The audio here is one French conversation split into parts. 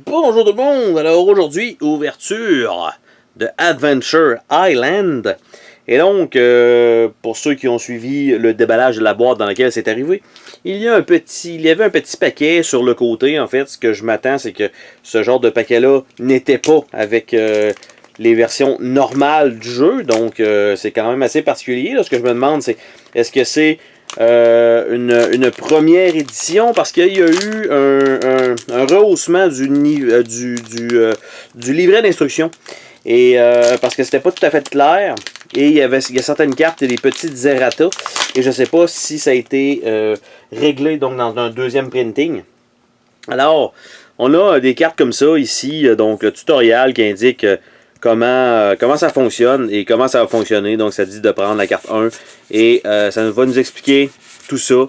Bonjour tout le monde! Alors aujourd'hui, ouverture de Adventure Island. Et donc, pour ceux qui ont suivi le déballage de la boîte dans laquelle c'est arrivé, il y avait un petit paquet sur le côté. En fait, ce que je m'attends, c'est que ce genre de paquet-là n'était pas avec les versions normales du jeu. Donc, c'est quand même assez particulier. Là, ce que je me demande, c'est est-ce que c'est une première édition, parce qu'il y a eu un rehaussement du livret d'instruction, et parce que c'était pas tout à fait clair, et il y a certaines cartes et des petites errata, et je sais pas si ça a été réglé donc dans un deuxième printing. Alors on a des cartes comme ça ici, donc le tutoriel qui indique comment ça fonctionne et comment ça va fonctionner. Donc ça dit de prendre la carte 1 et ça va nous expliquer tout ça.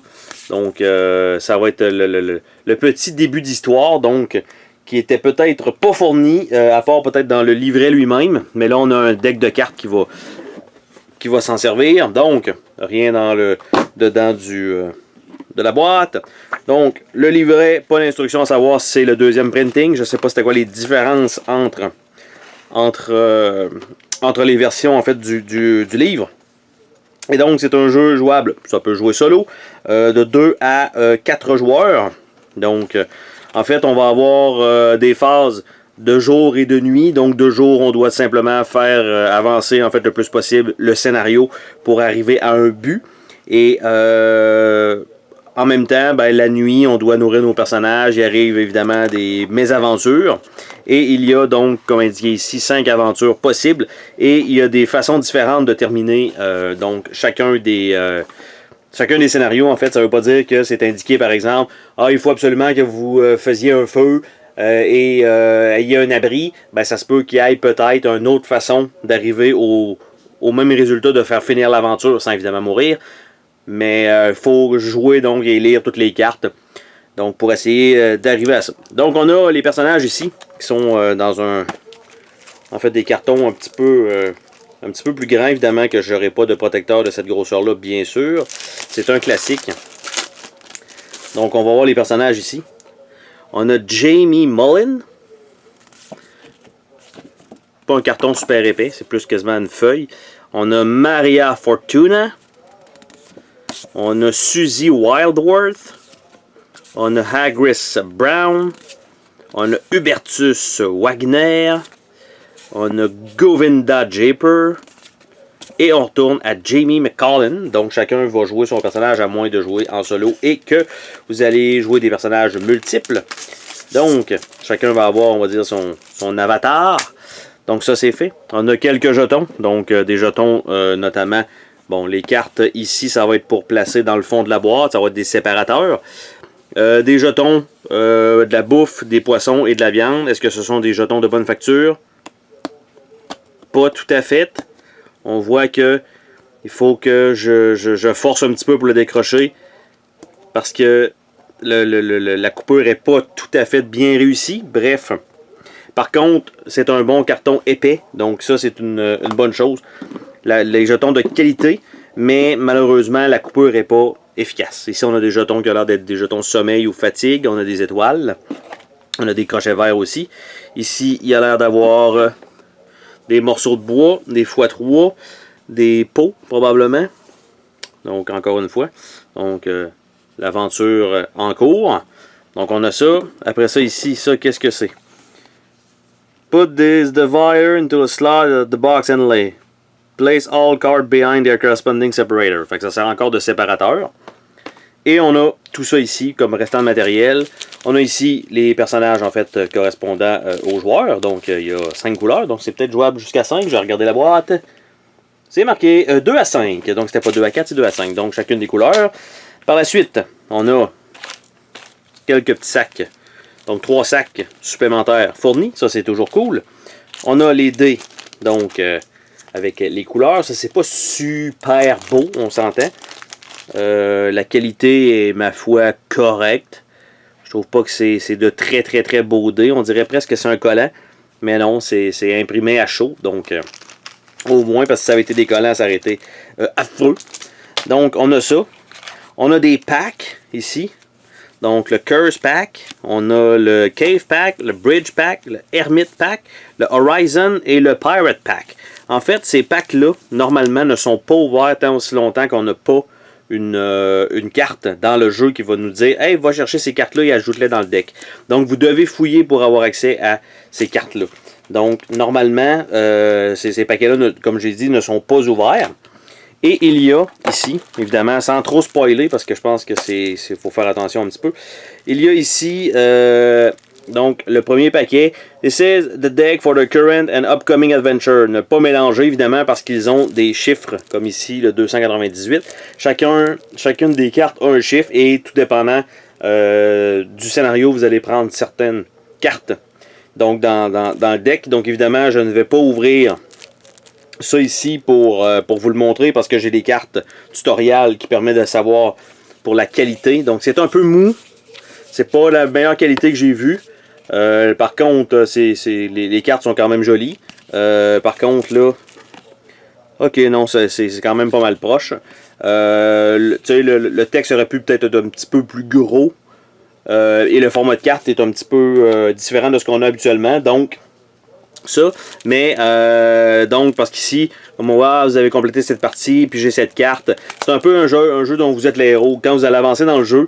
Donc ça va être le petit début d'histoire, donc qui était peut-être pas fourni, à part peut-être dans le livret lui-même. Mais là on a un deck de cartes qui va s'en servir. Donc rien dedans de la boîte. Donc le livret, pas d'instruction à savoir si c'est le deuxième printing. Je sais pas c'était quoi les différences entre les versions en fait du livre. Et donc c'est un jeu jouable, ça peut jouer solo, de 2 à 4 joueurs. Donc en fait on va avoir des phases de jour et de nuit. Donc de jour on doit simplement faire avancer en fait le plus possible le scénario pour arriver à un but. Et en même temps, ben, la nuit, on doit nourrir nos personnages. Il arrive évidemment des mésaventures. Et il y a donc, comme indiqué ici, 5 aventures possibles. Et il y a des façons différentes de terminer donc chacun des scénarios. En fait, ça ne veut pas dire que c'est indiqué, par exemple, il faut absolument que vous faisiez un feu et ayez un abri. Ben, ça se peut qu'il y ait peut-être une autre façon d'arriver au même résultat, de faire finir l'aventure sans évidemment mourir. Mais il faut jouer donc et lire toutes les cartes. Donc pour essayer d'arriver à ça. Donc on a les personnages ici qui sont dans en fait des cartons un petit peu plus grands, évidemment que je n'aurai pas de protecteur de cette grosseur là, bien sûr. C'est un classique. Donc on va voir les personnages ici. On a Jamie Mullen. Pas un carton super épais, c'est plus quasiment une feuille. On a Maria Fortuna. On a Susie Wildworth. On a Hagris Brown. On a Hubertus Wagner. On a Govinda Japer. Et on retourne à Jamie McCollin. Donc chacun va jouer son personnage à moins de jouer en solo. Et que vous allez jouer des personnages multiples. Donc chacun va avoir, on va dire, son avatar. Donc ça c'est fait. On a quelques jetons. Donc des jetons notamment... Bon, les cartes ici, ça va être pour placer dans le fond de la boîte. Ça va être des séparateurs. Des jetons, de la bouffe, des poissons et de la viande. Est-ce que ce sont des jetons de bonne facture? Pas tout à fait. On voit que il faut que je force un petit peu pour le décrocher. Parce que la coupure n'est pas tout à fait bien réussie. Bref. Par contre, c'est un bon carton épais. Donc ça, c'est une bonne chose. Les jetons de qualité, mais malheureusement la coupure n'est pas efficace. Ici on a des jetons qui ont l'air d'être des jetons sommeil ou fatigue, on a des étoiles, on a des crochets verts aussi. Ici il y a l'air d'avoir des morceaux de bois, des x3, des pots probablement. Donc encore une fois, donc l'aventure en cours. Donc on a ça, après ça ici, ça qu'est-ce que c'est? Put this divider into a slot of the box and lay. Place all cards behind their corresponding separator. Fait que ça sert encore de séparateur. Et on a tout ça ici comme restant de matériel. On a ici les personnages en fait correspondant aux joueurs. Donc il y a 5 couleurs. Donc c'est peut-être jouable jusqu'à 5. Je vais regarder la boîte. C'est marqué 2 à 5. Donc c'était pas 2 à 4, c'est 2 à 5. Donc chacune des couleurs. Par la suite, on a quelques petits sacs. Donc 3 sacs supplémentaires fournis. Ça c'est toujours cool. On a les dés. Donc... avec les couleurs, ça c'est pas super beau, on s'entend. La qualité est, ma foi, correcte. Je trouve pas que c'est de très très très beaux dés. On dirait presque que c'est un collant. Mais non, c'est imprimé à chaud. Donc, au moins, parce que ça avait été des collants, ça aurait été affreux. Donc, on a ça. On a des packs ici. Donc le Curse Pack, on a le Cave Pack, le Bridge Pack, le Hermit Pack, le Horizon et le Pirate Pack. En fait, ces packs-là, normalement, ne sont pas ouverts tant aussi longtemps qu'on n'a pas une carte dans le jeu qui va nous dire « Hey, va chercher ces cartes-là et ajoute-les dans le deck. » Donc, vous devez fouiller pour avoir accès à ces cartes-là. Donc, normalement, ces paquets-là, comme j'ai dit, ne sont pas ouverts. Et il y a ici, évidemment, sans trop spoiler, parce que je pense que faut faire attention un petit peu. Il y a ici, donc, le premier paquet. This is the deck for the current and upcoming adventure. Ne pas mélanger, évidemment, parce qu'ils ont des chiffres, comme ici, le 298. Chacune des cartes a un chiffre, et tout dépendant du scénario, vous allez prendre certaines cartes. Donc, dans le deck. Donc, évidemment, je ne vais pas ouvrir ça ici pour vous le montrer parce que j'ai des cartes tutoriel qui permettent de savoir pour la qualité. Donc c'est un peu mou. C'est pas la meilleure qualité que j'ai vue. Par contre, les cartes sont quand même jolies. Par contre là, ok non, c'est quand même pas mal proche. Le texte aurait pu peut-être être un petit peu plus gros. Et le format de carte est un petit peu différent de ce qu'on a habituellement. Donc ça, mais donc parce qu'ici, comme on voit, vous avez complété cette partie, puis j'ai cette carte. C'est un peu un jeu dont vous êtes les héros. Quand vous allez avancer dans le jeu,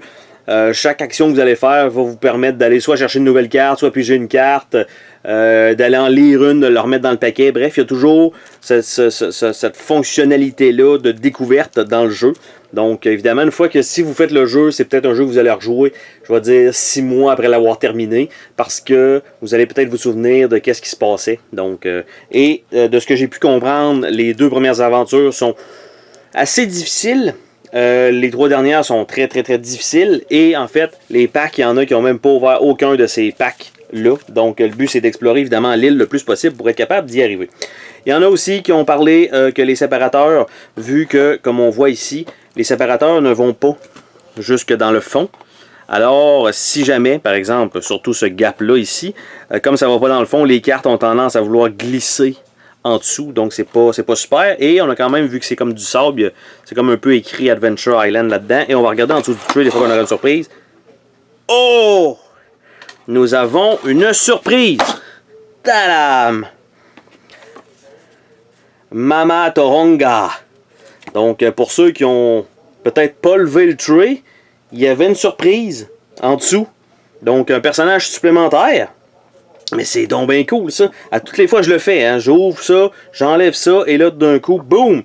chaque action que vous allez faire va vous permettre d'aller soit chercher une nouvelle carte, soit piger une carte, d'aller en lire une, de le remettre dans le paquet. Bref, il y a toujours cette fonctionnalité-là de découverte dans le jeu. Donc, évidemment, une fois que si vous faites le jeu, c'est peut-être un jeu que vous allez rejouer, je vais dire 6 mois après l'avoir terminé, parce que vous allez peut-être vous souvenir de qu'est-ce qui se passait. Donc, de ce que j'ai pu comprendre, les 2 premières aventures sont assez difficiles. Les 3 dernières sont très difficiles. Et en fait, les packs, il y en a qui n'ont même pas ouvert aucun de ces packs-là. Donc, le but, c'est d'explorer évidemment l'île le plus possible pour être capable d'y arriver. Il y en a aussi qui ont parlé que les séparateurs, vu que, comme on voit ici, les séparateurs ne vont pas jusque dans le fond. Alors, si jamais, par exemple, surtout ce gap-là ici, comme ça ne va pas dans le fond, les cartes ont tendance à vouloir glisser en dessous, donc c'est pas super. Et on a quand même vu que c'est comme du sable, c'est comme un peu écrit Adventure Island là-dedans. Et on va regarder en dessous du tray des fois qu'on aura une surprise. Oh! Nous avons une surprise! Tadam! Mama Toronga. Donc, pour ceux qui ont peut-être pas levé le tray, il y avait une surprise en dessous. Donc, un personnage supplémentaire. Mais c'est donc bien cool, ça. À toutes les fois, je le fais. Hein. J'ouvre ça, j'enlève ça, et là, d'un coup, boum!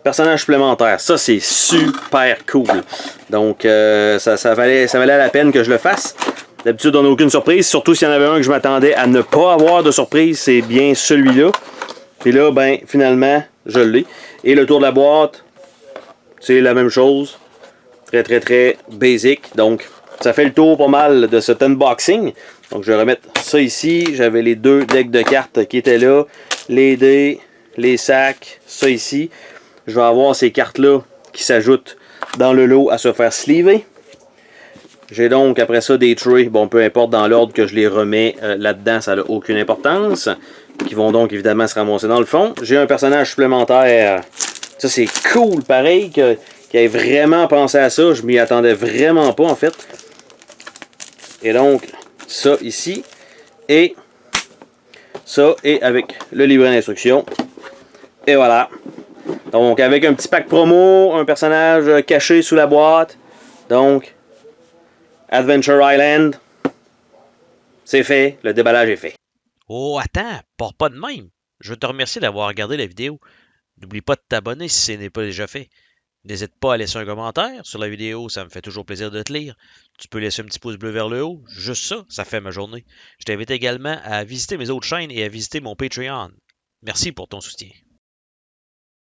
Personnage supplémentaire. Ça, c'est super cool. Donc, ça valait la peine que je le fasse. D'habitude, on n'a aucune surprise. Surtout s'il y en avait un que je m'attendais à ne pas avoir de surprise, c'est bien celui-là. Et là, ben, finalement, je l'ai. Et le tour de la boîte, c'est la même chose. Très basic. Donc, ça fait le tour pas mal de cet unboxing. Donc, je vais remettre ça ici. J'avais les 2 decks de cartes qui étaient là. Les dés, les sacs, ça ici. Je vais avoir ces cartes-là qui s'ajoutent dans le lot à se faire sleever. J'ai donc après ça des trays, bon peu importe dans l'ordre que je les remets là-dedans, ça n'a aucune importance. Qui vont donc évidemment se ramasser dans le fond. J'ai un personnage supplémentaire. Ça c'est cool pareil qu'il ait vraiment pensé à ça. Je m'y attendais vraiment pas en fait. Et donc ça ici. Et ça et avec le livret d'instruction. Et voilà. Donc avec un petit pack promo, un personnage caché sous la boîte. Donc Adventure Island, c'est fait, le déballage est fait. Oh, attends, pars pas de même. Je veux te remercier d'avoir regardé la vidéo. N'oublie pas de t'abonner si ce n'est pas déjà fait. N'hésite pas à laisser un commentaire sur la vidéo, ça me fait toujours plaisir de te lire. Tu peux laisser un petit pouce bleu vers le haut, juste ça, ça fait ma journée. Je t'invite également à visiter mes autres chaînes et à visiter mon Patreon. Merci pour ton soutien.